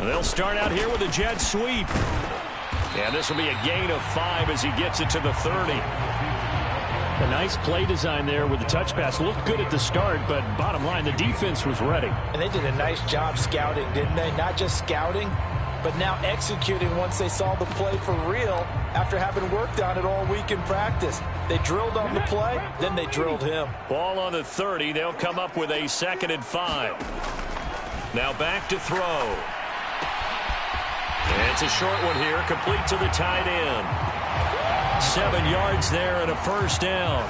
They'll start out here with a jet sweep. And this will be a gain of 5 as he gets it to the 30. A nice play design there with the touch pass. Looked good at the start, but bottom line, the defense was ready. And they did a nice job scouting, didn't they? Not just scouting, but now executing once they saw the play for real after having worked on it all week in practice. They drilled on the play, then they drilled him. Ball on the 30. They'll come up with a 2nd and 5. Now back to throw. And it's a short one here, complete to the tight end. 7 yards there and a first down.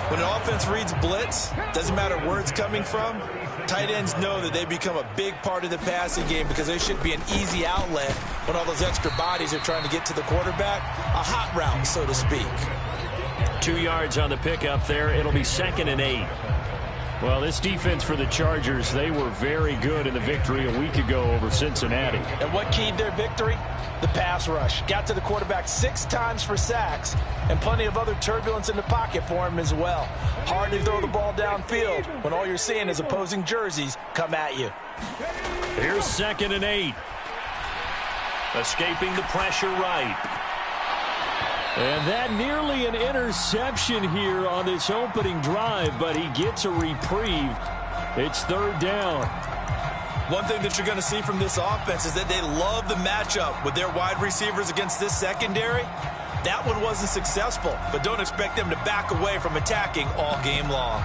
When an offense reads blitz, doesn't matter where it's coming from, tight ends know that they become a big part of the passing game because they should be an easy outlet when all those extra bodies are trying to get to the quarterback. A hot route, so to speak. 2 yards on the pickup there. It'll be 2nd and 8. Well, this defense for the Chargers, they were very good in the victory a week ago over Cincinnati. And what keyed their victory? The pass rush. Got to the quarterback 6 times for sacks and plenty of other turbulence in the pocket for him as well. Hard to throw the ball downfield when all you're seeing is opposing jerseys come at you. Here's 2nd and 8. Escaping the pressure right. And that nearly an interception here on this opening drive, but he gets a reprieve. It's 3rd down. One thing that you're going to see from this offense is that they love the matchup with their wide receivers against this secondary. That one wasn't successful, but don't expect them to back away from attacking all game long.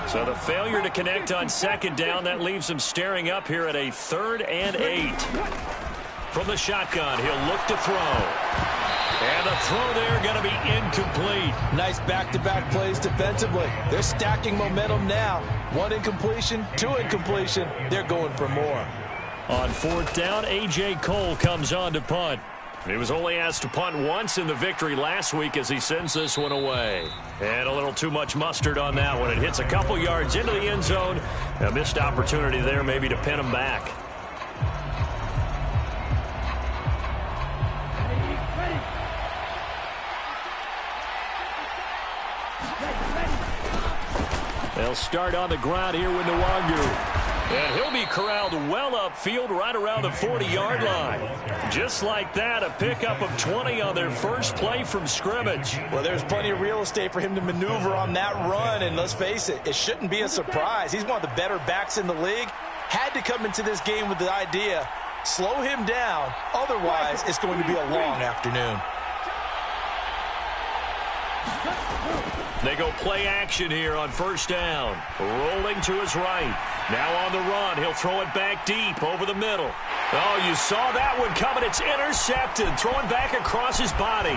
So the failure to connect on 2nd down, that leaves them staring up here at a 3rd and 8. From the shotgun, he'll look to throw. And the throw there going to be incomplete. Nice back-to-back plays defensively. They're stacking momentum now. 1 incompletion, 2 incompletion. They're going for more. On 4th down, A.J. Cole comes on to punt. He was only asked to punt once in the victory last week as he sends this one away. And a little too much mustard on that one. It hits a couple yards into the end zone. A missed opportunity there maybe to pin him back. They'll start on the ground here with Nwangu. And he'll be corralled well upfield right around the 40-yard line. Just like that, a pickup of 20 on their first play from scrimmage. Well, there's plenty of real estate for him to maneuver on that run, and let's face it, it shouldn't be a surprise. He's one of the better backs in the league. Had to come into this game with the idea, slow him down, otherwise it's going to be a long afternoon. They go play action here on 1st down. Rolling to his right. Now on the run. He'll throw it back deep over the middle. Oh, you saw that one coming. It's intercepted. Throwing back across his body.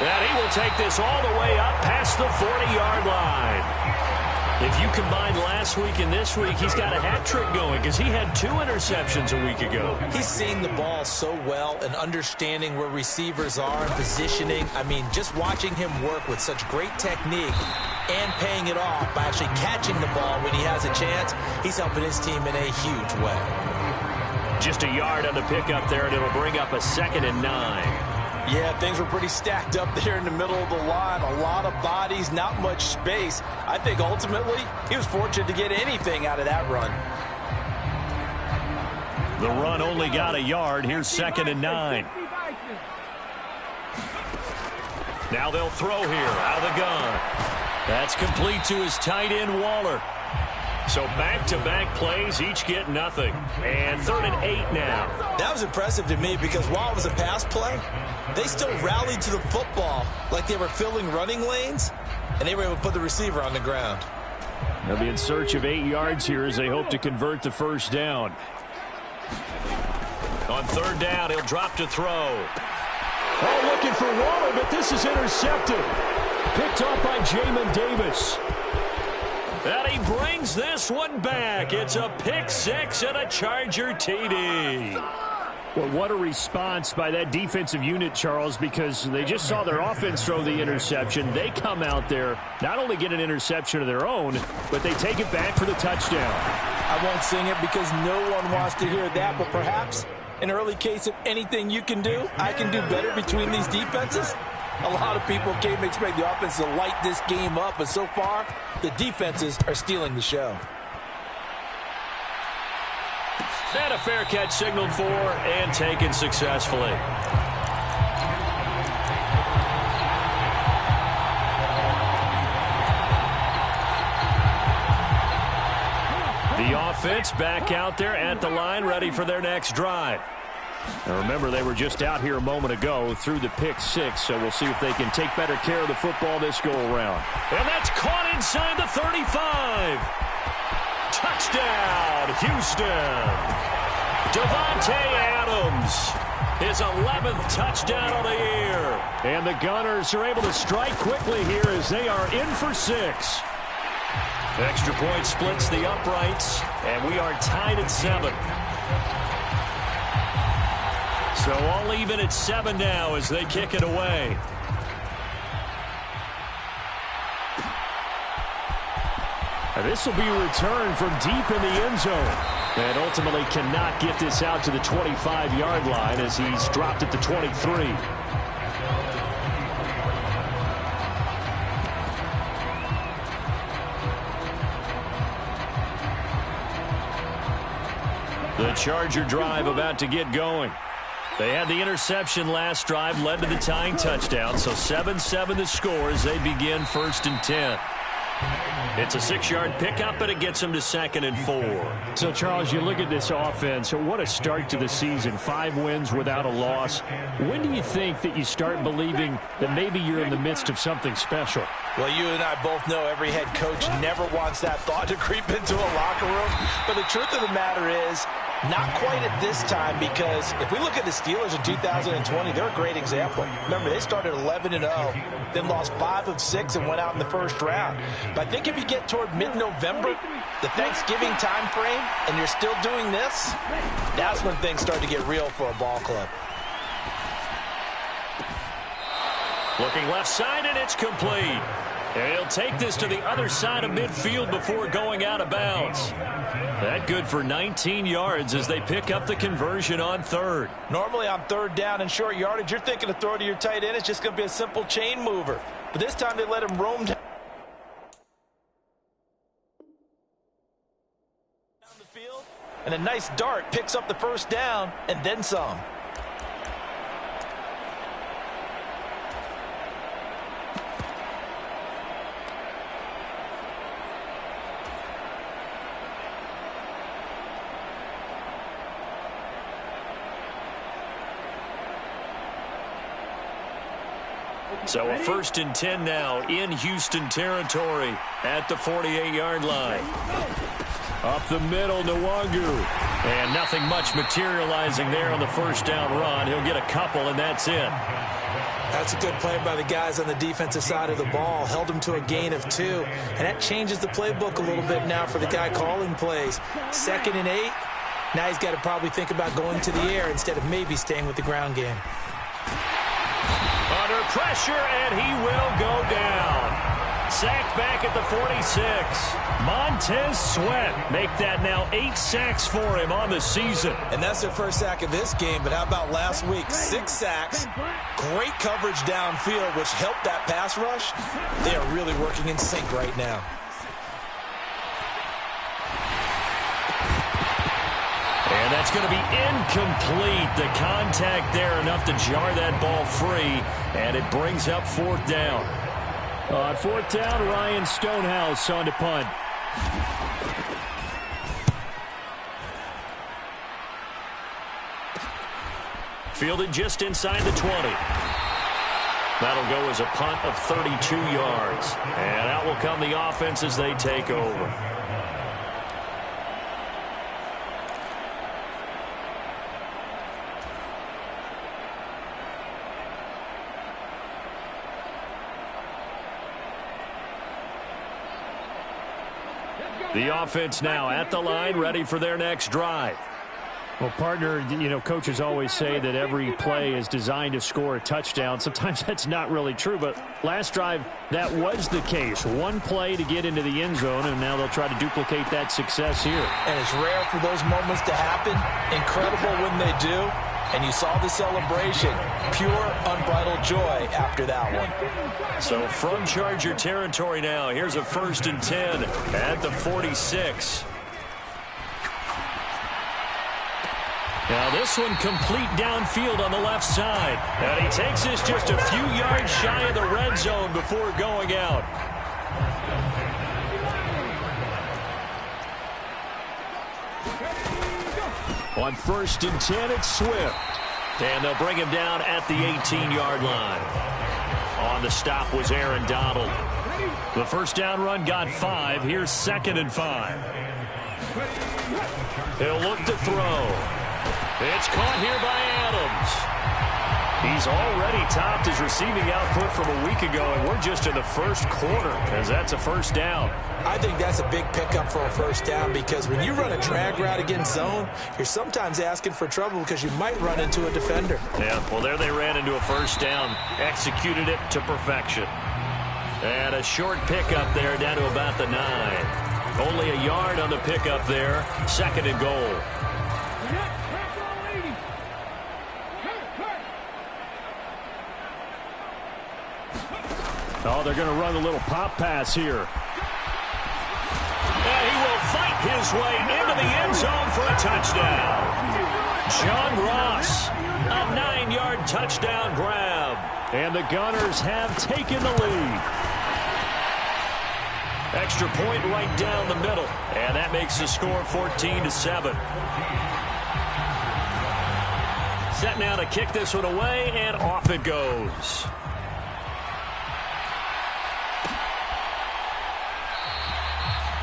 And he will take this all the way up past the 40-yard line. If you combine last week and this week, he's got a hat trick going because he had 2 interceptions a week ago. He's seeing the ball so well and understanding where receivers are and positioning. I mean, just watching him work with such great technique and paying it off by actually catching the ball when he has a chance, he's helping his team in a huge way. Just a yard on the pickup there, and it'll bring up a 2nd and 9. Yeah, things were pretty stacked up there in the middle of the line. A lot of bodies, not much space. I think ultimately he was fortunate to get anything out of that run. The run only got a yard. Here's 2nd and 9. Now they'll throw here out of the gun. That's complete to his tight end, Waller. So back-to-back plays, each get nothing. And 3rd and 8 now. That was impressive to me because while it was a pass play, they still rallied to the football like they were filling running lanes, and they were able to put the receiver on the ground. They'll be in search of 8 yards here as they hope to convert the 1st down. On 3rd down, he'll drop to throw. Oh, looking for Waller, but this is intercepted. Picked off by Jamin Davis. And he brings this one back. It's a pick 6 and a Charger TD. Well, what a response by that defensive unit, Charles, because they just saw their offense throw the interception. They come out there, not only get an interception of their own, but they take it back for the touchdown. I won't sing it because no one wants to hear that, but perhaps an early case of anything you can do, I can do better between these defenses. A lot of people came expect the offense to light this game up, but so far, the defenses are stealing the show. And a fair catch signaled for and taken successfully. The offense back out there at the line, ready for their next drive. Now remember, they were just out here a moment ago through the pick six, so we'll see if they can take better care of the football this go-around. And that's caught inside the 35. Touchdown, Houston. Davante Adams, his 11th touchdown of the year. And the Gunners are able to strike quickly here as they are in for 6. Extra point splits the uprights, and we are tied at 7. So all even at 7 now as they kick it away. And this will be a return from deep in the end zone. And ultimately cannot get this out to the 25-yard line as he's dropped at the 23. The Charger drive about to get going. They had the interception last drive, led to the tying touchdown, so 7-7 the score as they begin 1st and 10. It's a 6-yard pickup, but it gets them to 2nd and 4. So, Charles, you look at this offense, what a start to the season. 5 wins without a loss. When do you think that you start believing that maybe you're in the midst of something special? Well, you and I both know every head coach never wants that thought to creep into a locker room. But the truth of the matter is, not quite at this time, because if we look at the Steelers in 2020, they're a great example. Remember, they started 11-0, then lost 5 of 6 and went out in the first round. But I think if you get toward mid-November, the Thanksgiving time frame, and you're still doing this, that's when things start to get real for a ball club. Looking left side, and it's complete. And he'll take this to the other side of midfield before going out of bounds. That good for 19 yards as they pick up the conversion on 3rd. Normally on 3rd down and short yardage, you're thinking to throw to your tight end. It's just going to be a simple chain mover. But this time they let him roam down the field. And a nice dart picks up the 1st down and then some. So a 1st and 10 now in Houston territory at the 48-yard line. Up the middle, Nwangu. And nothing much materializing there on the 1st down run. He'll get a couple, and that's it. That's a good play by the guys on the defensive side of the ball. Held him to a gain of 2. And that changes the playbook a little bit now for the guy calling plays. 2nd and 8. Now he's got to probably think about going to the air instead of maybe staying with the ground game. Under pressure, and he will go down. Sacked back at the 46. Montez Sweat make that now 8 sacks for him on the season. And that's their first sack of this game, but how about last week? 6 sacks, great coverage downfield, which helped that pass rush. They are really working in sync right now. And that's going to be incomplete. The contact there enough to jar that ball free, and it brings up 4th down. On 4th down, Ryan Stonehouse on to punt. Fielded just inside the 20. That'll go as a punt of 32 yards. And out will come the offense as they take over. The offense now at the line, ready for their next drive. Well, partner, coaches always say that every play is designed to score a touchdown. Sometimes that's not really true, but last drive, that was the case. One play to get into the end zone, and now they'll try to duplicate that success here. And it's rare for those moments to happen. Incredible when they do. and you saw the celebration. Pure, unbridled joy after that one. So from Charger territory now, here's a 1st and 10 at the 46. Now this one complete downfield on the left side. And he takes this just a few yards shy of the red zone before going out. On 1st and 10, it's Swift. And they'll bring him down at the 18-yard line. On the stop was Aaron Donald. The first down run got 5. Here's 2nd and 5. He'll look to throw. It's caught here by Adams. He's already topped his receiving output from a week ago, and we're just in the first quarter as that's a first down. I think that's a big pickup for a first down because when you run a drag route against zone, you're sometimes asking for trouble because you might run into a defender. Yeah, well, there they ran into a first down, executed it to perfection. And a short pickup there down to about the 9. Only a yard on the pickup there, 2nd and goal. Oh, they're going to run a little pop pass here. And he will fight his way into the end zone for a touchdown. John Ross, a 9-yard touchdown grab. And the Gunners have taken the lead. Extra point right down the middle. And that makes the score 14-7. Set now to kick this one away, and off it goes.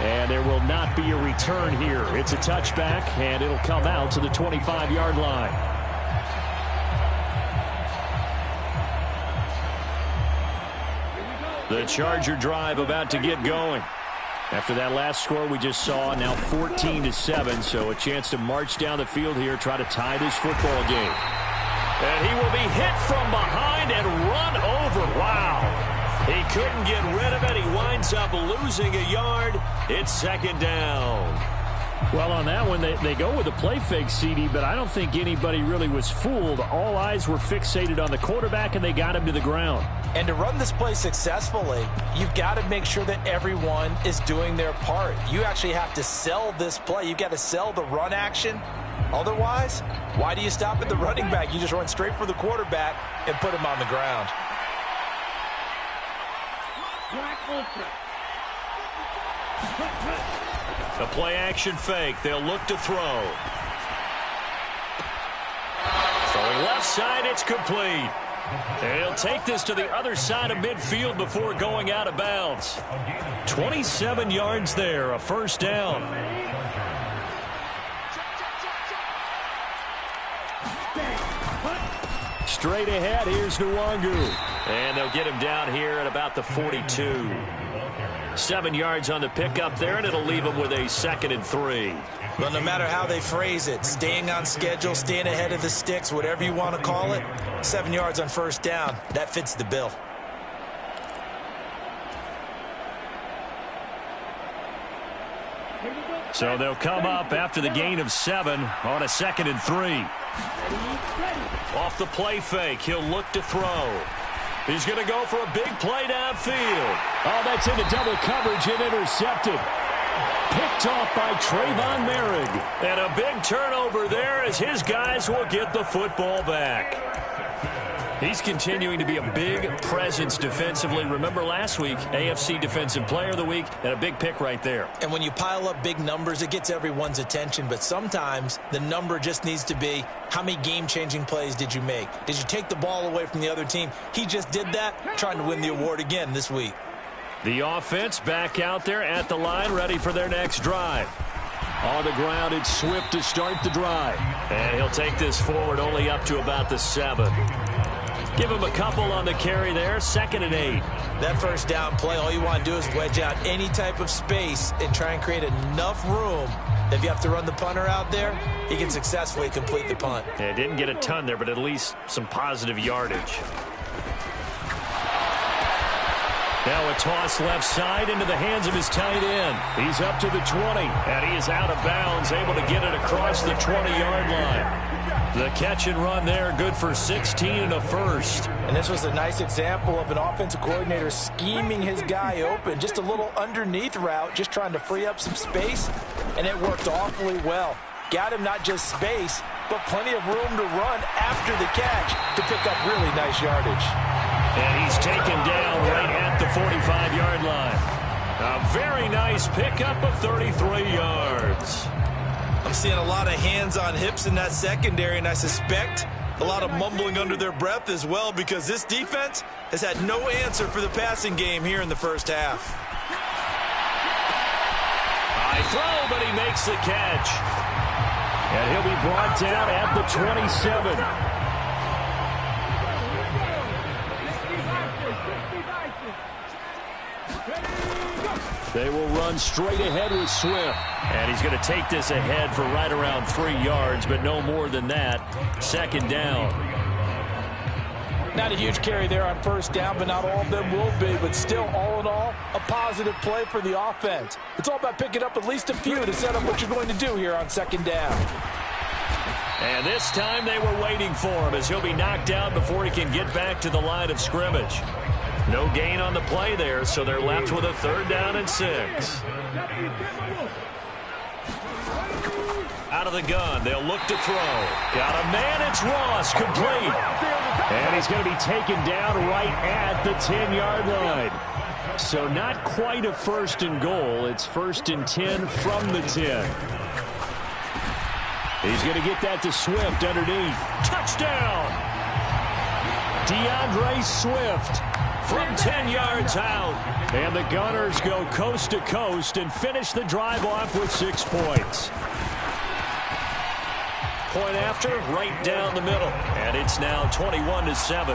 And there will not be a return here. It's a touchback, and it'll come out to the 25-yard line. The Charger drive about to get going. After that last score we just saw, now 14-7, so a chance to march down the field here, try to tie this football game. And he will be hit from behind and run over. Wow. He couldn't get rid of it. He winds up losing a yard. It's 2nd down. Well, on that one, they go with a play fake, CD, but I don't think anybody really was fooled. All eyes were fixated on the quarterback, and they got him to the ground. And to run this play successfully, you've got to make sure that everyone is doing their part. You actually have to sell this play. You've got to sell the run action. Otherwise, why do you stop at the running back? You just run straight for the quarterback and put him on the ground. A play action fake. They'll look to throw. Throwing left side, it's complete. And he'll take this to the other side of midfield before going out of bounds. 27 yards there, a first down. Straight ahead, here's Nwangu. And they'll get him down here at about the 42. 7 yards on the pickup there, and it'll leave him with a 2nd and 3. Well, no matter how they phrase it, staying on schedule, staying ahead of the sticks, whatever you want to call it, 7 yards on first down, that fits the bill. So they'll come up after the gain of 7 on a 2nd and 3. Off the play fake, he'll look to throw. He's going to go for a big play downfield. Oh, that's into double coverage and intercepted. Picked off by Trayvon Merrick. And a big turnover there as his guys will get the football back. He's continuing to be a big presence defensively. Remember last week, AFC Defensive Player of the Week, and a big pick right there. And when you pile up big numbers, it gets everyone's attention. But sometimes the number just needs to be, how many game-changing plays did you make? Did you take the ball away from the other team? He just did that, trying to win the award again this week. The offense back out there at the line, ready for their next drive. On the ground, it's Swift to start the drive. And he'll take this forward only up to about the 7. Give him a couple on the carry there, 2nd and 8. That first down play, all you want to do is wedge out any type of space and try and create enough room. If you have to run the punter out there, he can successfully complete the punt. Yeah, didn't get a ton there, but at least some positive yardage. Now a toss left side into the hands of his tight end. He's up to the 20, and he is out of bounds, able to get it across the 20-yard line. The catch and run there, good for 16 and a first. And this was a nice example of an offensive coordinator scheming his guy open. Just a little underneath route, just trying to free up some space, and it worked awfully well. Got him not just space, but plenty of room to run after the catch to pick up really nice yardage. And he's taken down right at the 45-yard line. A very nice pickup of 33 yards. I'm seeing a lot of hands on hips in that secondary, and I suspect a lot of mumbling under their breath as well, because this defense has had no answer for the passing game here in the first half. High throw, but he makes the catch. And he'll be brought down at the 27. They will run straight ahead with Swift. And he's going to take this ahead for right around 3 yards, but no more than that. Second down. Not a huge carry there on first down, but not all of them will be. But still, all in all, a positive play for the offense. It's all about picking up at least a few to set up what you're going to do here on second down. And this time they were waiting for him, as he'll be knocked out before he can get back to the line of scrimmage. No gain on the play there, so they're left with a 3rd down and 6. Out of the gun, they'll look to throw. Got a man, it's Ross, complete. And he's going to be taken down right at the 10-yard line. So not quite a 1st and goal. It's 1st and 10 from the 10. He's going to get that to Swift underneath. Touchdown! DeAndre Swift from 10 yards out. And the Gunners go coast to coast and finish the drive off with 6 points. Point after, right down the middle. And it's now 21-7.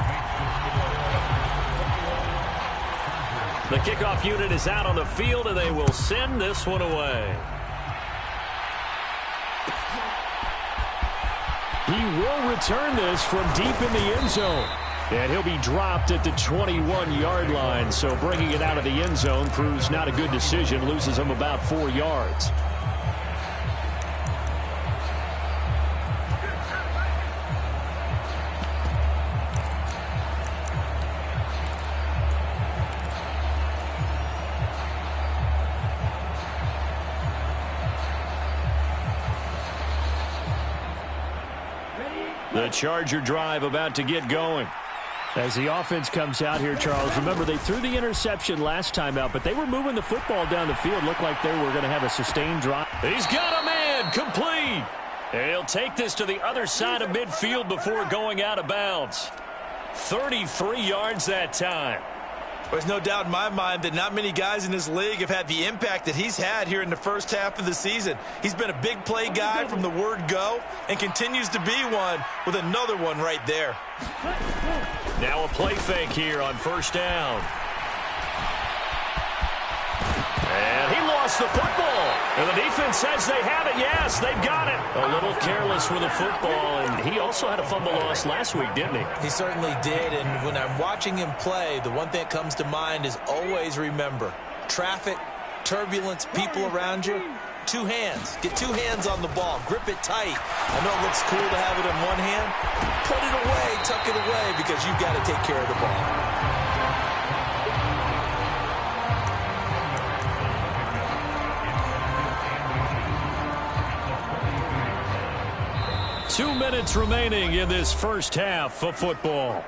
The kickoff unit is out on the field, and they will send this one away. He will return this from deep in the end zone. And he'll be dropped at the 21-yard line. So bringing it out of the end zone proves not a good decision. Loses him about 4 yards. The Charger drive about to get going. As the offense comes out here, Charles, remember they threw the interception last time out, but they were moving the football down the field. Looked like they were going to have a sustained drive. He's got a man, complete. And he'll take this to the other side of midfield before going out of bounds. 33 yards that time. There's no doubt in my mind that not many guys in this league have had the impact that he's had here in the first half of the season. He's been a big play guy from the word go and continues to be one with another one right there. Now a play fake here on 1st down. And he lost the football. And the defense says they have it. Yes, they've got it. A little careless with the football. And he also had a fumble loss last week, didn't he? He certainly did. And when I'm watching him play, the one thing that comes to mind is always remember, traffic, turbulence, people around you, 2 hands. Get 2 hands on the ball. Grip it tight. I know it looks cool to have it in one hand. Put it away, tuck it away, because you've got to take care of the ball. 2 minutes remaining in this first half of football.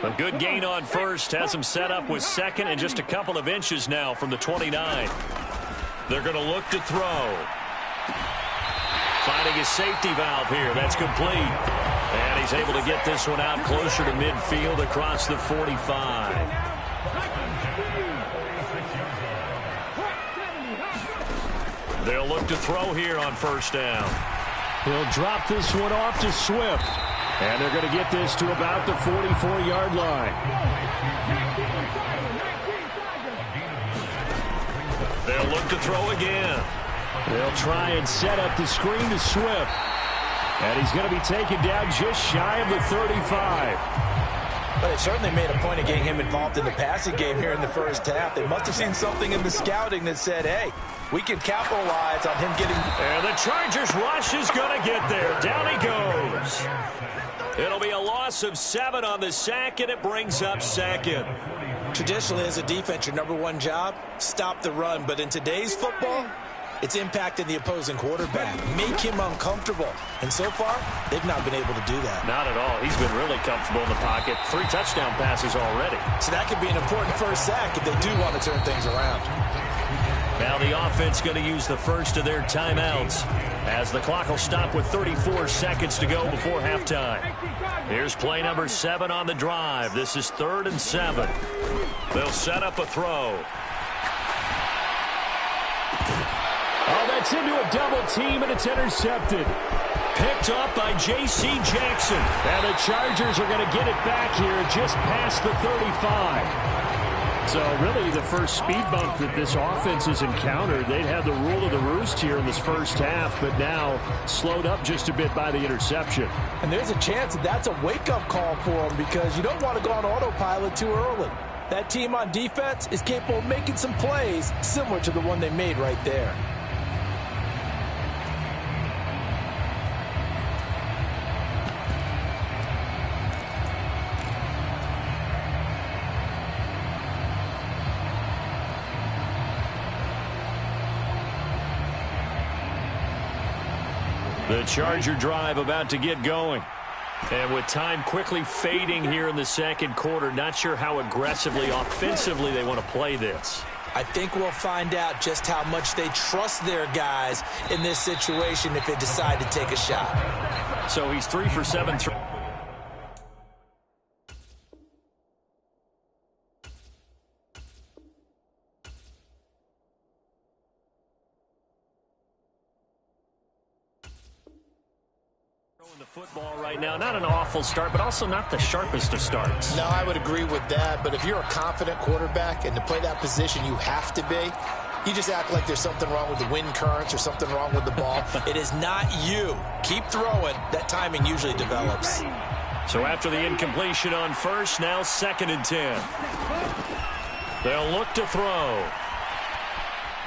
A good gain on first. Has him set up with second and just a couple of inches now from the 29. They're going to look to throw. Finding his safety valve here. That's complete. And he's able to get this one out closer to midfield across the 45. They'll look to throw here on 1st down. He'll drop this one off to Swift. And they're going to get this to about the 44-yard line. They'll look to throw again. They'll try and set up the screen to Swift. And he's going to be taken down just shy of the 35. But they certainly made a point of getting him involved in the passing game here in the first half. They must have seen something in the scouting that said, hey, we can capitalize on him getting... And the Chargers rush is going to get there. Down he goes. It'll be a loss of 7 on the sack, and it brings up second. Traditionally, as a defense, your number one job, stop the run. But in today's football, it's impacting the opposing quarterback. Make him uncomfortable. And so far, they've not been able to do that. Not at all. He's been really comfortable in the pocket. 3 touchdown passes already. So that could be an important first sack if they do want to turn things around. Now the offense going to use the first of their timeouts as the clock will stop with 34 seconds to go before halftime. Here's play number 7 on the drive. This is 3rd and 7. They'll set up a throw. Oh, that's into a double team, and it's intercepted. Picked up by J.C. Jackson. And the Chargers are going to get it back here just past the 35. So really the first speed bump that this offense has encountered. They'd had the rule of the roost here in this first half, but now slowed up just a bit by the interception. And there's a chance that that's a wake-up call for them because you don't want to go on autopilot too early. That team on defense is capable of making some plays similar to the one they made right there. The Charger drive about to get going. And with time quickly fading here in the second quarter, not sure how aggressively, offensively they want to play this. I think we'll find out just how much they trust their guys in this situation if they decide to take a shot. So he's 3 for 7. The football right now, not an awful start, but also not the sharpest of starts. No, I would agree with that, but if you're a confident quarterback and to play that position you have to be, you just act like there's something wrong with the wind currents or something wrong with the ball. It is not you. Keep throwing. That timing usually develops. So after the incompletion on first, now 2nd and 10. They'll look to throw.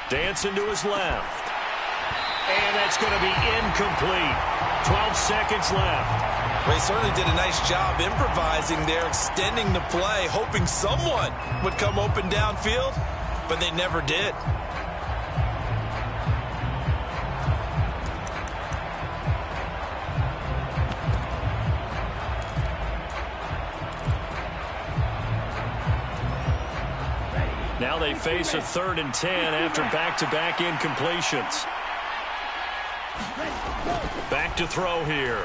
Dancing to his left. And that's going to be incomplete. 12 seconds left. Well, he certainly did a nice job improvising there, extending the play, hoping someone would come open downfield, but they never did. Now they face a 3rd and 10 after back-to-back incompletions. Back to throw here.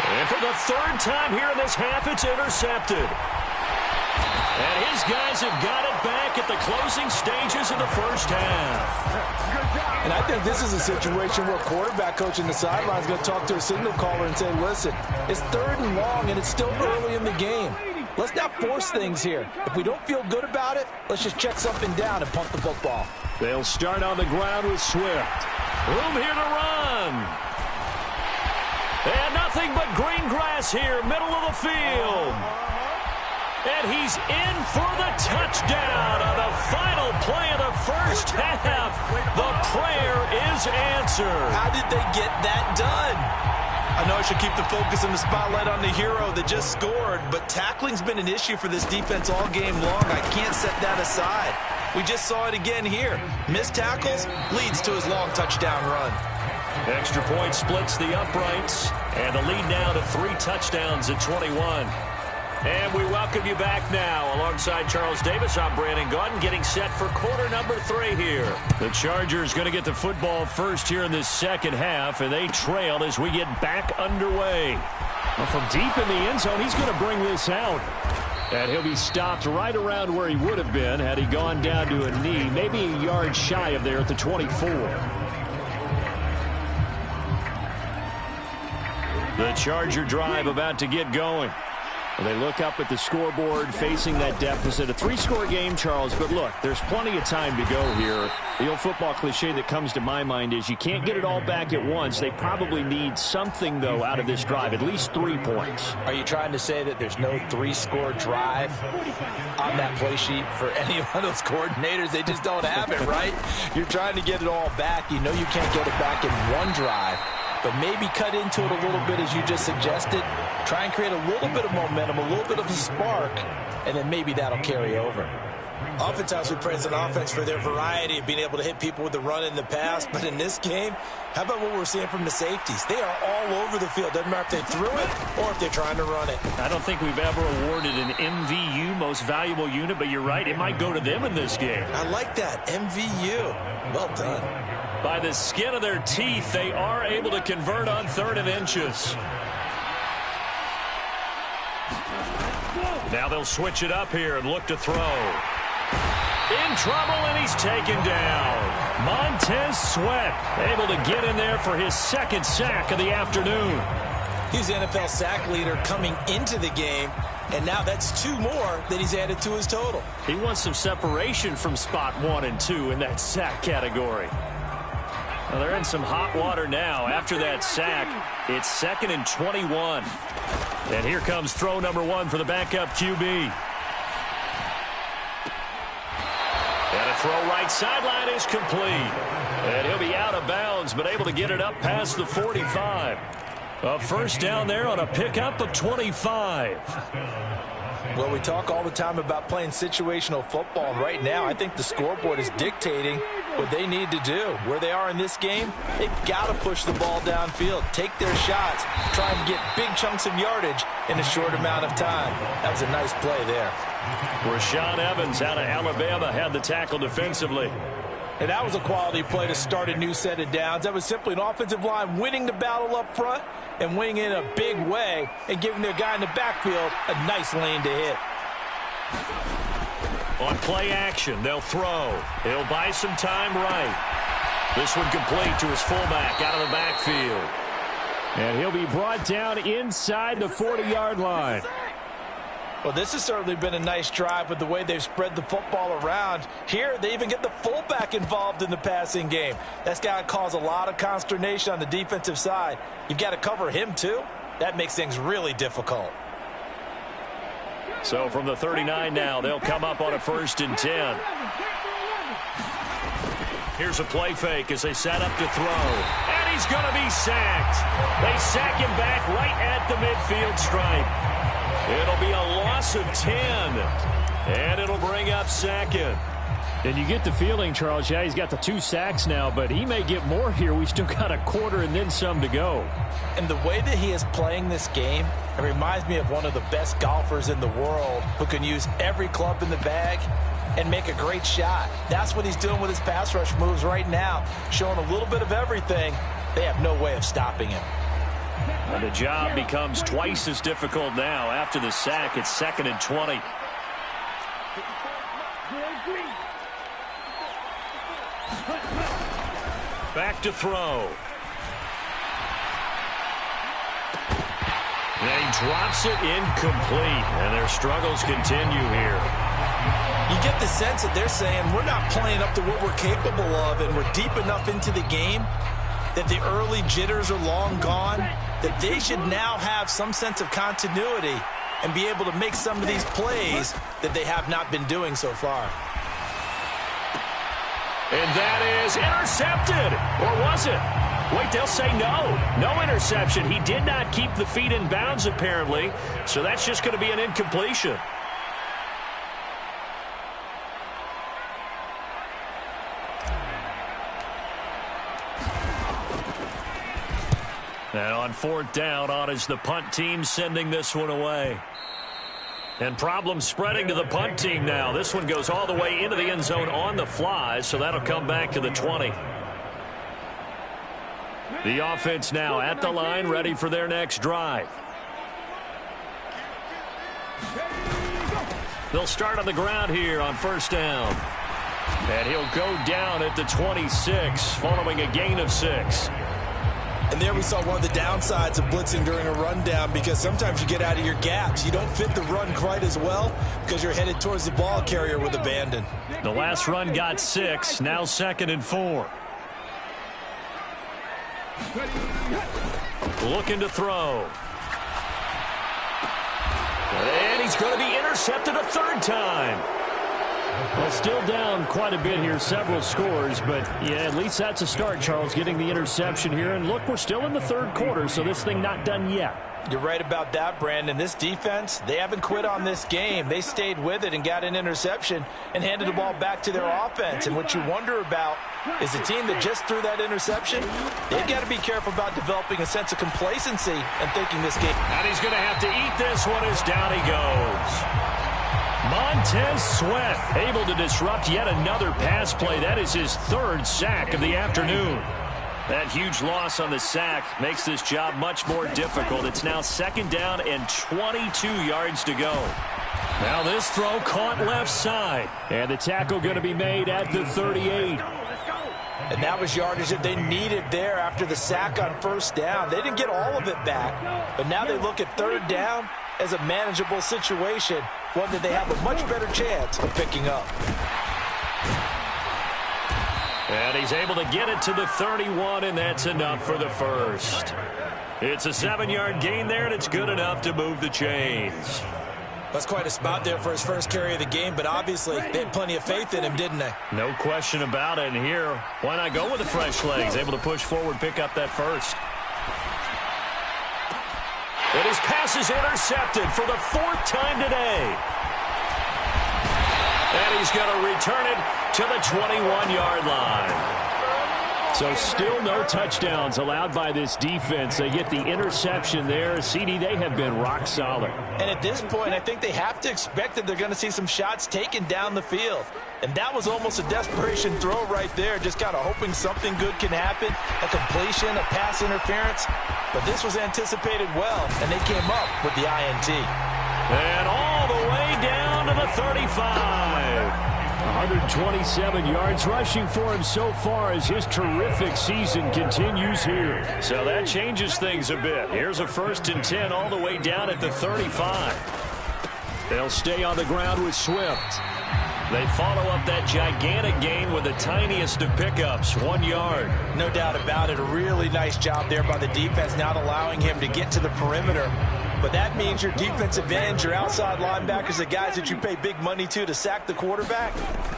And for the 3rd time here in this half, it's intercepted. And his guys have got it back at the closing stages of the first half. And I think this is a situation where quarterback coach in the sideline is going to talk to a signal caller and say, listen, it's 3rd and long and it's still early in the game. Let's not force things here. If we don't feel good about it, let's just check something down and punt the football. They'll start on the ground with Swift. Room here to run. And nothing but green grass here, middle of the field. And he's in for the touchdown on the final play of the first half. The prayer is answered. How did they get that done? I know I should keep the focus and the spotlight on the hero that just scored, but tackling's been an issue for this defense all game long. I can't set that aside. We just saw it again here. Missed tackles leads to his long touchdown run. Extra point splits the uprights, and the lead now to 3 touchdowns at 21. And we welcome you back now. Alongside Charles Davis, I'm Brandon Gaudin, getting set for quarter number 3 here. The Chargers going to get the football first here in this second half, and they trail as we get back underway. Well, from deep in the end zone, he's going to bring this out. And he'll be stopped right around where he would have been had he gone down to a knee, maybe a yard shy of there at the 24. The Charger drive about to get going. They look up at the scoreboard, facing that deficit. A 3-score game, Charles, but look, there's plenty of time to go here. The old football cliche that comes to my mind is you can't get it all back at once. They probably need something, though, out of this drive, at least 3 points. Are you trying to say that there's no 3-score drive on that play sheet for any one of those coordinators? They just don't have it, right? You're trying to get it all back. You know you can't get it back in one drive. But maybe cut into it a little bit, as you just suggested. Try and create a little bit of momentum, a little bit of a spark, and then maybe that'll carry over. Oftentimes we praise an offense for their variety of being able to hit people with the run in the pass. But in this game, how about what we're seeing from the safeties? They are all over the field. Doesn't matter if they threw it or if they're trying to run it. I don't think we've ever awarded an MVU, most valuable unit, but you're right, it might go to them in this game. I like that, MVU. Well done. By the skin of their teeth, they are able to convert on 3rd and inches. Now they'll switch it up here and look to throw. In trouble, and he's taken down. Montez Sweat able to get in there for his 2nd sack of the afternoon. He's the NFL sack leader coming into the game, and now that's 2 more that he's added to his total. He wants some separation from spot 1 and 2 in that sack category. Well, they're in some hot water now. After that sack, it's 2nd and 21. And here comes throw number 1 for the backup QB. And a throw right sideline is complete. And he'll be out of bounds, but able to get it up past the 45. A first down there on a pickup of 25. Well, we talk all the time about playing situational football, and right now I think the scoreboard is dictating what they need to do. Where they are in this game, they've got to push the ball downfield, take their shots, try and get big chunks of yardage in a short amount of time. That was a nice play there. Rashaan Evans out of Alabama had the tackle defensively. And that was a quality play to start a new set of downs. That was simply an offensive line winning the battle up front and winning in a big way and giving their guy in the backfield a nice lane to hit. On play action, they'll throw. He'll buy some time right. This one complete to his fullback out of the backfield. And he'll be brought down inside the 40-yard line. Well, this has certainly been a nice drive with the way they've spread the football around. Here, they even get the fullback involved in the passing game. That's got to cause a lot of consternation on the defensive side. You've got to cover him, too. That makes things really difficult. So from the 39 now, they'll come up on a 1st and 10. Here's a play fake as they set up to throw. And he's going to be sacked. They sack him back right at the midfield stripe. It'll be a loss of 10, and it'll bring up 2nd. And you get the feeling, Charles, yeah, he's got the 2 sacks now, but he may get more here. We still got a quarter and then some to go. And the way that he is playing this game, it reminds me of one of the best golfers in the world who can use every club in the bag and make a great shot. That's what he's doing with his pass rush moves right now, showing a little bit of everything. They have no way of stopping him. And the job becomes twice as difficult now. After the sack, it's 2nd and 20. Back to throw. And he drops it incomplete. And their struggles continue here. You get the sense that they're saying we're not playing up to what we're capable of, and we're deep enough into the game that the early jitters are long gone, that they should now have some sense of continuity and be able to make some of these plays that they have not been doing so far. And that is intercepted. Or was it? Wait, they'll say no. No interception. He did not keep the feet in bounds, apparently. So that's just going to be an incompletion. And on 4th down, on is the punt team sending this one away. And problems spreading to the punt team now. This one goes all the way into the end zone on the fly, so that'll come back to the 20. The offense now at the line, ready for their next drive. They'll start on the ground here on 1st down. And he'll go down at the 26, following a gain of 6. And there we saw one of the downsides of blitzing during a rundown, because sometimes you get out of your gaps. You don't fit the run quite as well because you're headed towards the ball carrier with abandon. The last run got 6, now 2nd and 4. Looking to throw. And he's going to be intercepted a 3rd time. Well, still down quite a bit here, several scores, but yeah, at least that's a start, Charles, getting the interception here. And look, we're still in the 3rd quarter, so this thing not done yet. You're right about that, Brandon. This defense, they haven't quit on this game. They stayed with it and got an interception and handed the ball back to their offense. And what you wonder about is the team that just threw that interception, they've got to be careful about developing a sense of complacency and thinking this game. And he's going to have to eat this one as down he goes. Montez Sweat able to disrupt yet another pass play. That is his 3rd sack of the afternoon. That huge loss on the sack makes this job much more difficult. It's now 2nd down and 22 yards to go. Now this throw caught left side. And the tackle going to be made at the 38. And that was yardage that they needed there after the sack on 1st down. They didn't get all of it back, but now they look at 3rd down as a manageable situation, one that they have a much better chance of picking up. And he's able to get it to the 31, and that's enough for the 1st. It's a 7-yard gain there, and it's good enough to move the chains. That's quite a spot there for his 1st carry of the game, but obviously they had plenty of faith in him, didn't they? No question about it. And here, why not go with the fresh legs? Able to push forward, pick up that 1st. And his pass is intercepted for the 4th time today. And he's going to return it to the 21-yard line. So still no touchdowns allowed by this defense. They get the interception there. CD, they have been rock solid. And at this point, I think they have to expect that they're going to see some shots taken down the field. And that was almost a desperation throw right there, just kind of hoping something good can happen, a completion, a pass interference. But this was anticipated well, and they came up with the INT. And all the way down to the 35. 127 yards rushing for him so far as his terrific season continues here. So that changes things a bit. Here's a 1st and 10 all the way down at the 35. They'll stay on the ground with Swift. They follow up that gigantic gain with the tiniest of pickups, 1 yard. No doubt about it. A really nice job there by the defense, not allowing him to get to the perimeter. But that means your defensive ends, your outside linebackers, the guys that you pay big money to sack the quarterback,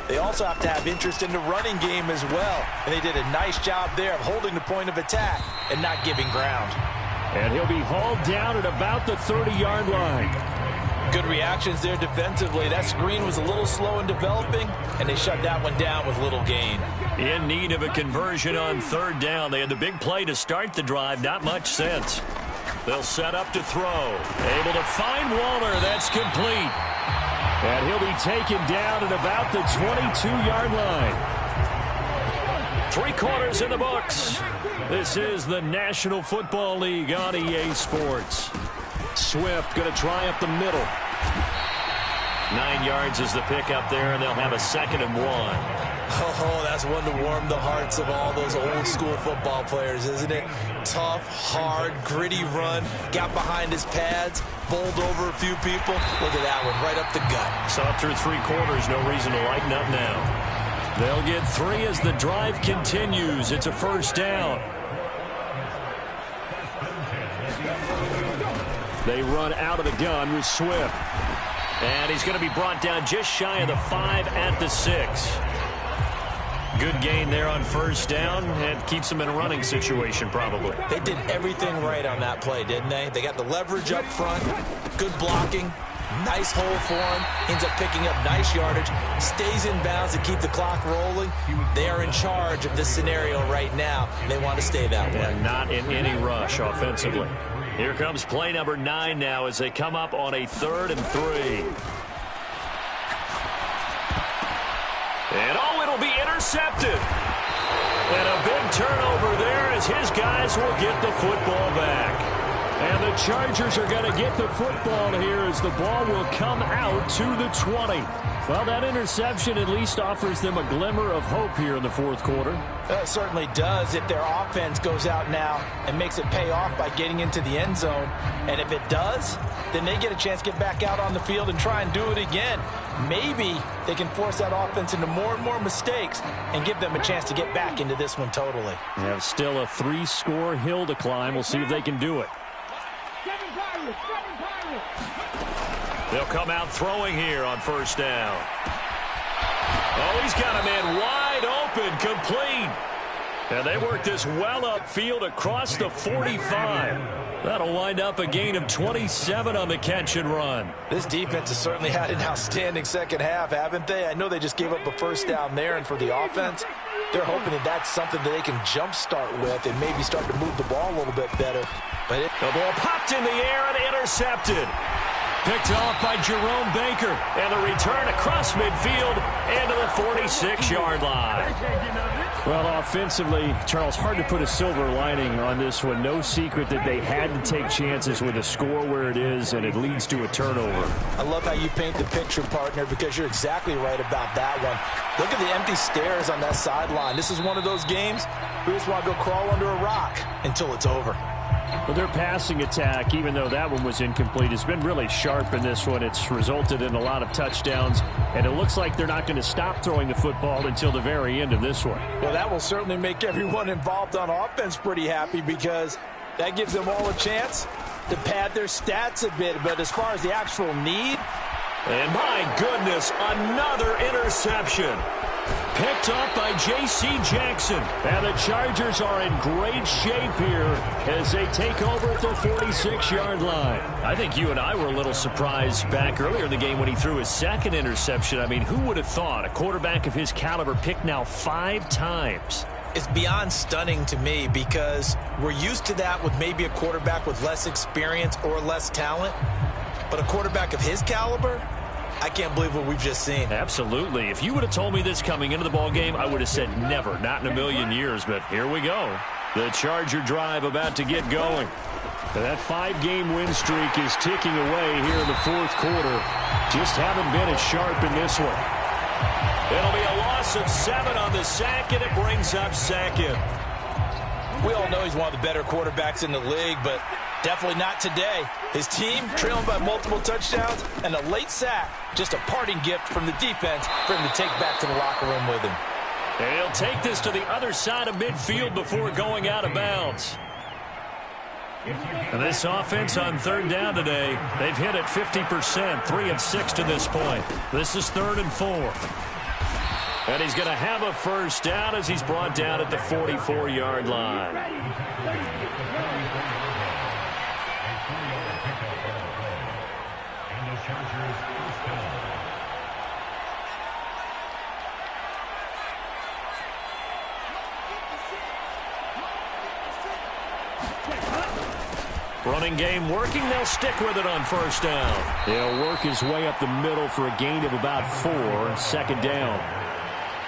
they also have to have interest in the running game as well. And they did a nice job there of holding the point of attack and not giving ground. And he'll be hauled down at about the 30-yard line. Good reactions there defensively. That screen was a little slow in developing, and they shut that one down with little gain. In need of a conversion on 3rd down. They had the big play to start the drive. Not much sense. They'll set up to throw. Able to find Waller. That's complete. And he'll be taken down at about the 22-yard line. 3 quarters in the books. This is the National Football League on EA Sports. Swift going to try up the middle. 9 yards is the pickup there, and they'll have a 2nd and 1. Oh, that's one to warm the hearts of all those old-school football players, isn't it? Tough, hard, gritty run. Got behind his pads, bowled over a few people. Look at that one, right up the gut. So up through 3 quarters, no reason to lighten up now. They'll get 3 as the drive continues. It's a 1st down. They run out of the gun with Swift. And he's going to be brought down just shy of the 5 at the 6. Good gain there on 1st down, and keeps him in a running situation probably. They did everything right on that play, didn't they? They got the leverage up front, good blocking, nice hole for him, ends up picking up nice yardage, stays in bounds to keep the clock rolling. They are in charge of this scenario right now. They want to stay that way. And not in any rush offensively. Here comes play number 9 now as they come up on a 3rd and 3. And it'll be intercepted. And a big turnover there as his guys will get the football back. And the the Chargers are going to get the football here as the ball will come out to the 20. Well, that interception at least offers them a glimmer of hope here in the fourth quarter. It certainly does if their offense goes out now and makes it pay off by getting into the end zone. And if it does, then they get a chance to get back out on the field and try and do it again. Maybe they can force that offense into more and more mistakes and give them a chance to get back into this one totally. They have still a 3-score hill to climb. We'll see if they can do it. They'll come out throwing here on first down. Oh, he's got a man wide open, complete. And they work this well upfield across the 45. That'll wind up a gain of 27 on the catch and run. This defense has certainly had an outstanding second half, haven't they? I know they just gave up a first down there, and for the offense, they're hoping that that's something that they can jumpstart with and maybe start to move the ball a little bit better. But the ball popped in the air and intercepted. Picked off by Jerome Baker. And the return across midfield into the 46-yard line. Well, offensively, Charles, hard to put a silver lining on this one. No secret that they had to take chances with a score where it is, and it leads to a turnover. I love how you paint the picture, partner, because you're exactly right about that one. Look at the empty stairs on that sideline. This is one of those games we just want to go crawl under a rock until it's over. Well, their passing attack, even though that one was incomplete, has been really sharp in this one. It's resulted in a lot of touchdowns, and it looks like they're not going to stop throwing the football until the very end of this one. Well, that will certainly make everyone involved on offense pretty happy because that gives them all a chance to pad their stats a bit. But as far as the actual need, and my goodness, another interception. Picked up by J.C. Jackson. And the Chargers are in great shape here as they take over at the 46-yard line. I think you and I were a little surprised back earlier in the game when he threw his second interception. I mean, who would have thought a quarterback of his caliber picked now 5 times? It's beyond stunning to me because we're used to that with maybe a quarterback with less experience or less talent. But a quarterback of his caliber, I can't believe what we've just seen. Absolutely. If you would have told me this coming into the ballgame, I would have said never, not in a million years. But here we go. The Charger drive about to get going. That 5-game win streak is ticking away here in the fourth quarter. Just haven't been as sharp in this one. It'll be a loss of 7 on the sack, and it brings up second. We all know he's one of the better quarterbacks in the league, but definitely not today. His team trailing by multiple touchdowns and a late sack. Just a parting gift from the defense for him to take back to the locker room with him. And he'll take this to the other side of midfield before going out of bounds. And this offense on third down today, they've hit it 50%, 3 of 6 to this point. This is 3rd and 4. And he's going to have a first down as he's brought down at the 44-yard line. Running game working. They'll stick with it on first down. He'll work his way up the middle for a gain of about 4, second down.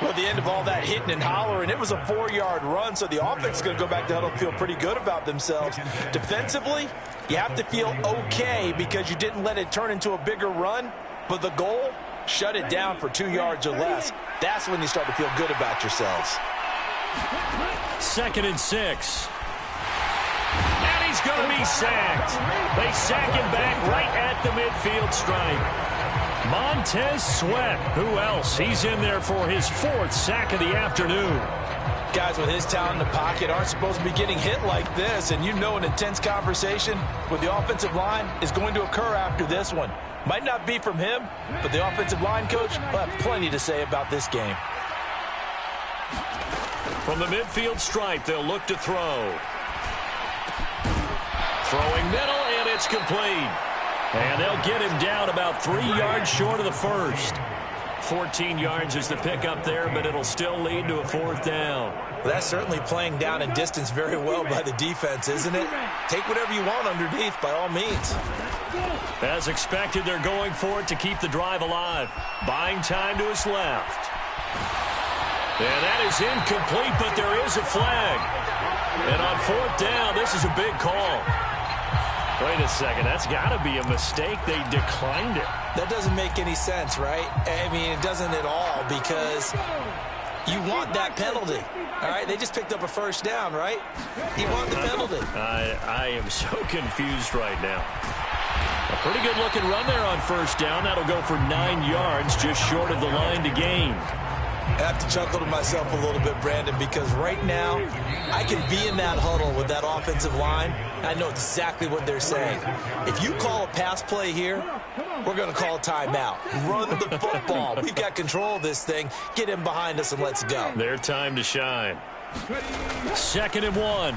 Well, at the end of all that hitting and hollering, it was a 4-yard run, so the offense is going to go back to huddle and feel pretty good about themselves. Defensively, you have to feel okay because you didn't let it turn into a bigger run, but the goal, shut it down for 2 yards or less. That's when you start to feel good about yourselves. 2nd and 6. And he's going to be sacked. They sack him back right at the midfield stripe. Montez Sweat, who else? He's in there for his 4th sack of the afternoon. Guys with his talent in the pocket aren't supposed to be getting hit like this, and you know an intense conversation with the offensive line is going to occur after this one. Might not be from him, but the offensive line coach will have plenty to say about this game. From the midfield stripe, they'll look to throw. Throwing middle, and it's complete. And they'll get him down about 3 yards short of the first. 14 yards is the pickup there, but it'll still lead to a 4th down. Well, that's certainly playing down and distance very well by the defense, isn't it? Take whatever you want underneath, by all means. As expected, they're going for it to keep the drive alive. Buying time to his left. And that is incomplete, but there is a flag. And on 4th down, this is a big call. Wait a second. That's got to be a mistake. They declined it. That doesn't make any sense, right? I mean, it doesn't at all, because you want that penalty. All right, they just picked up a first down, right? You want the penalty. I am so confused right now. A pretty good-looking run there on first down. That'll go for 9 yards, just short of the line to gain. I have to chuckle to myself a little bit, Brandon, because right now I can be in that huddle with that offensive line. I know exactly what they're saying. If you call a pass play here, we're going to call a timeout. Run the football. We've got control of this thing. Get him behind us and let's go. Their time to shine. 2nd and 1.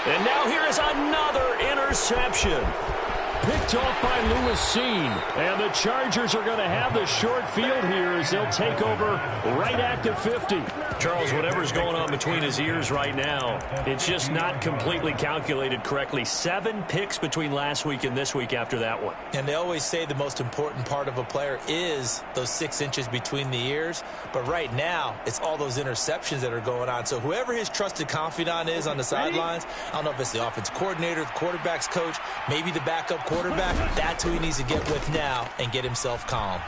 And now here is another interception. Picked off by Lewis Cine. And the Chargers are going to have the short field here as they'll take over right at the 50. Charles, whatever's going on between his ears right now, it's just not completely calculated correctly. 7 picks between last week and this week after that one. And they always say the most important part of a player is those 6 inches between the ears. But right now, it's all those interceptions that are going on. So whoever his trusted confidant is on the sidelines, I don't know if it's the offensive coordinator, the quarterback's coach, maybe the backup quarterback, that's who he needs to get with now and get himself calm.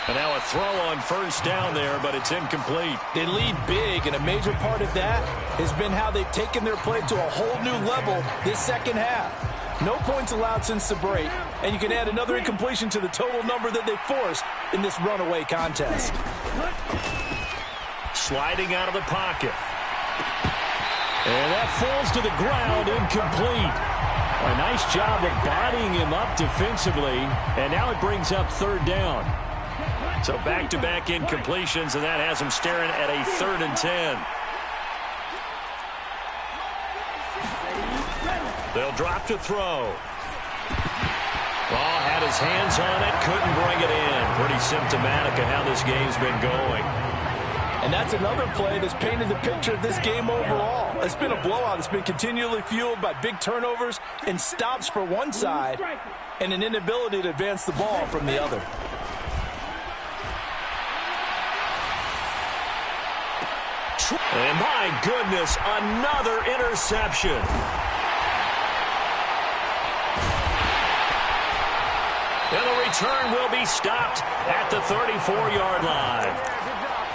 And now a throw on first down there, but it's incomplete. They lead big, and a major part of that has been how they've taken their play to a whole new level this second half. No points allowed since the break, and you can add another incompletion to the total number that they forced in this runaway contest. Sliding out of the pocket. And that falls to the ground, incomplete. A nice job of bodying him up defensively, and now it brings up 3rd down. So back-to-back incompletions, and that has him staring at a 3rd and 10. They'll drop to throw. Ball had his hands on it, couldn't bring it in. Pretty symptomatic of how this game's been going. And that's another play that's painted the picture of this game overall. It's been a blowout. It's been continually fueled by big turnovers and stops for one side and an inability to advance the ball from the other. And my goodness, another interception. And the return will be stopped at the 34-yard line.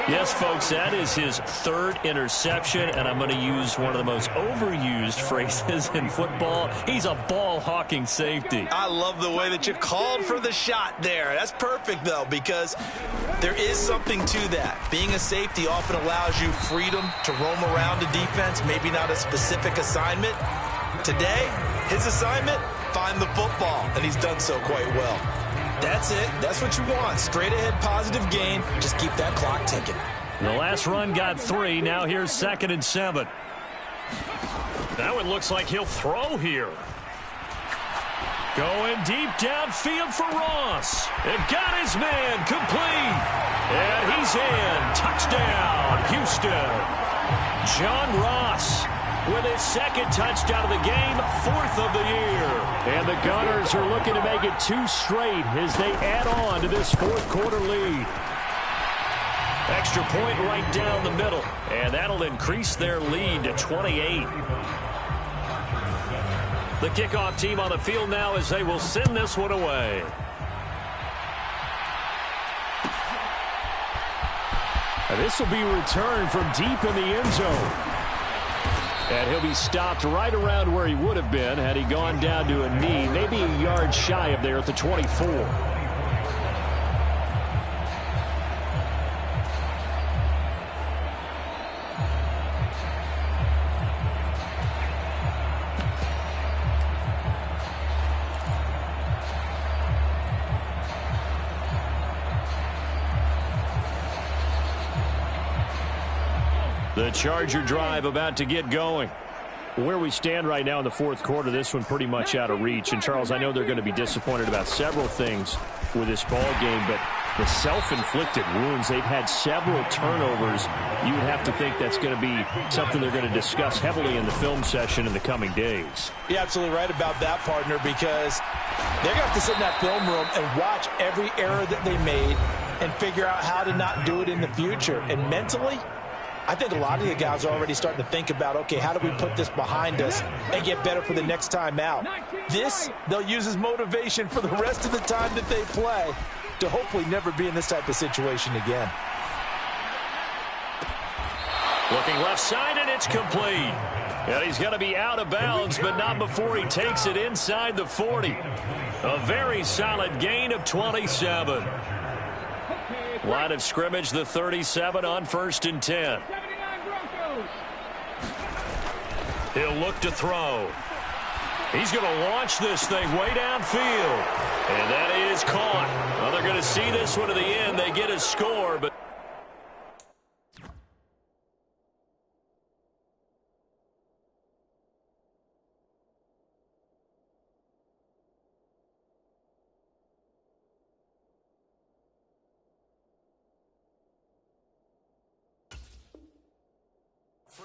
Yes, folks, that is his 3rd interception, and I'm going to use one of the most overused phrases in football. He's a ball-hawking safety. I love the way that you called for the shot there. That's perfect, though, because there is something to that. Being a safety often allows you freedom to roam around the defense, maybe not a specific assignment. Today, his assignment, find the football, and he's done so quite well. That's it. That's what you want. Straight ahead positive gain. Just keep that clock ticking. The last run got 3. Now here's 2nd and 7. That one looks like he'll throw here. Going deep downfield for Ross. And got his man complete. And he's in. Touchdown, Houston. John Ross with his 2nd touchdown of the game, 4th of the year. And the Gunners are looking to make it 2 straight as they add on to this 4th quarter lead. Extra point right down the middle, and that'll increase their lead to 28. The kickoff team on the field now as they will send this one away. And this will be returned from deep in the end zone. And he'll be stopped right around where he would have been had he gone down to a knee, maybe a yard shy of there at the 24. The Charger drive about to get going. Where we stand right now in the 4th quarter, this one pretty much out of reach. And, Charles, I know they're going to be disappointed about several things with this ball game, but the self-inflicted wounds, they've had several turnovers. You would have to think that's going to be something they're going to discuss heavily in the film session in the coming days. You're absolutely right about that, partner, because they're going to have to sit in that film room and watch every error that they made and figure out how to not do it in the future. And mentally, I think a lot of the guys are already starting to think about, okay, how do we put this behind us and get better for the next time out? This, they'll use as motivation for the rest of the time that they play to hopefully never be in this type of situation again. Looking left side, and it's complete. And he's going to be out of bounds, but not before he takes it inside the 40. A very solid gain of 27. Line of scrimmage, the 37 on 1st and 10. He'll look to throw. He's going to launch this thing way downfield. And that is caught. Well, they're going to see this one to the end. They get a score, but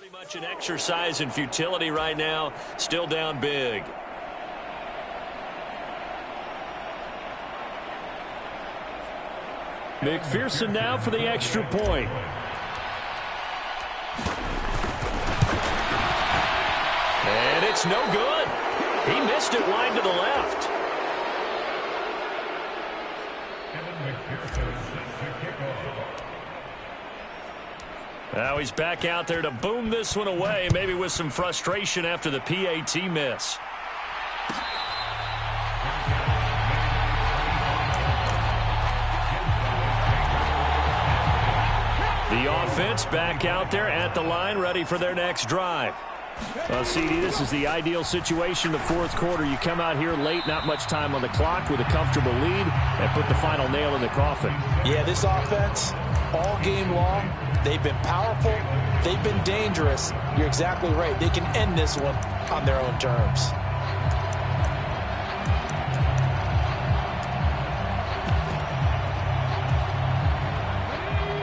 pretty much an exercise in futility right now. Still down big. McPherson now for the extra point. And it's no good. He missed it wide to the left. Now he's back out there to boom this one away, maybe with some frustration after the PAT miss. The offense back out there at the line, ready for their next drive. Well, CD, this is the ideal situation in the fourth quarter. You come out here late, not much time on the clock, with a comfortable lead, and put the final nail in the coffin. Yeah, this offense, all game long, they've been powerful, they've been dangerous. You're exactly right. They can end this one on their own terms.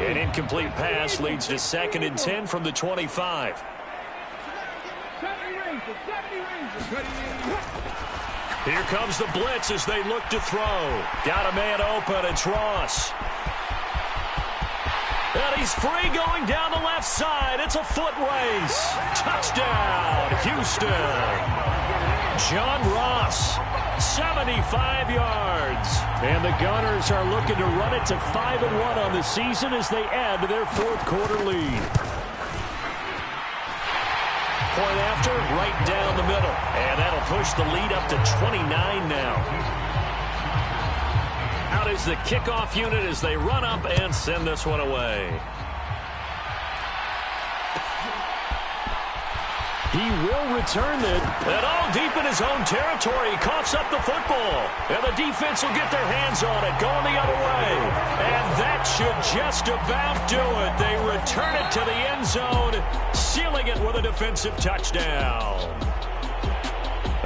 An incomplete pass leads to 2nd and 10 from the 25. Here comes the blitz as they look to throw. Got a man open. It's Ross. And he's free going down the left side. It's a foot race. Touchdown, Houston. John Ross, 75 yards. And the Gunners are looking to run it to 5-1 on the season as they add to their fourth quarter lead. Point after, right down the middle. And that'll push the lead up to 29 now. Out is the kickoff unit as they run up and send this one away. He will return it. And all deep in his own territory. He coughs up the football. And the defense will get their hands on it, going the other way. And that should just about do it. They return it to the end zone, sealing it with a defensive touchdown.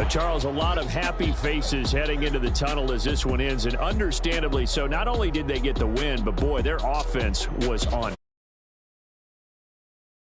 Charles, a lot of happy faces heading into the tunnel as this one ends, and understandably so. Not only did they get the win, but boy, their offense was on